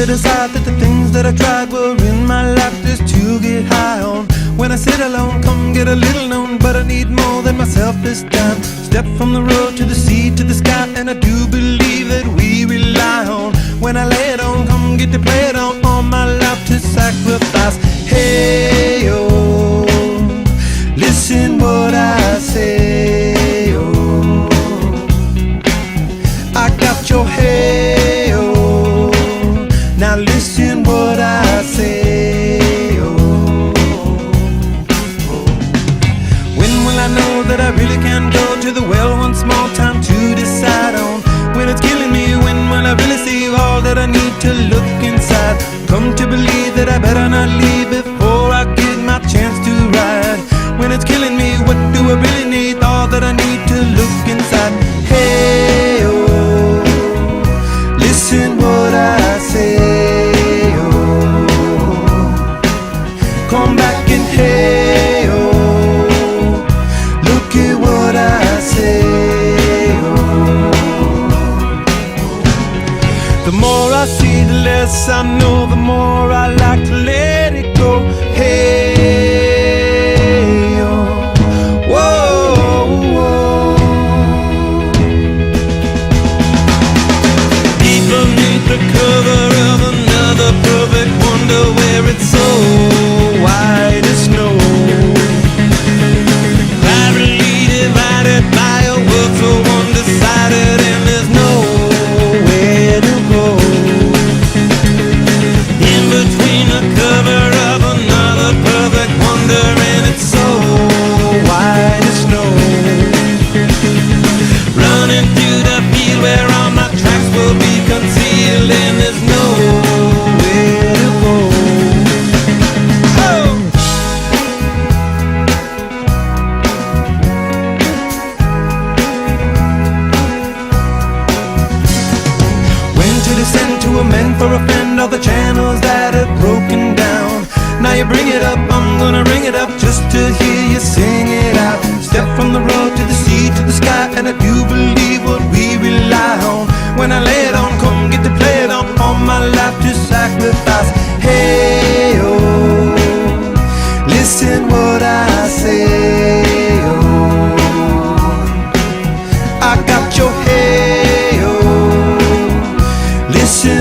to decide that the things that I tried were in my life just to get high on. When I sit alone, come get a little known, but I need more than myself this time. Step from the road to the sea to the sky, and I do believe that we rely on. When I lay it on, come get to play it on, all my life to sacrifice. Hey, oh, listen what I say, oh, I got your hey, oh, now listen what I say, oh, when will I know that I really can go to the well once more? Time to decide on when it's killing me. When will I really see all that I need to look inside? Come to believe that I better not leave before I get my chance to ride. When it's killing me, what do I really need? All that I need to look inside. Hey, oh, listen what I say, oh, come back and hey, oh, look at what I say, oh. The more I see, the less I know, the more I like to let it go. Hey, oh, whoa, whoa. Deep beneath the cover of another perfect wonder, where it's so white as snow, privately divided by a world so undecided, and there's nowhere to go. In between the cover of another perfect wonder, and it's so white as snow, running through the field where all my tracks will be concealed, and there's nowhere to go. Oh! When to descend, to amend, for a friend, all the channels that have broken down. Now you bring it up, I'm gonna ring it up just to hear you sing it out. Step from the road to the sea to the sky, and I do believe what we rely on. When I lay it on, come get to play it on, all my life to sacrifice. Hey, oh, listen what I say, oh, I got your hey, oh, listen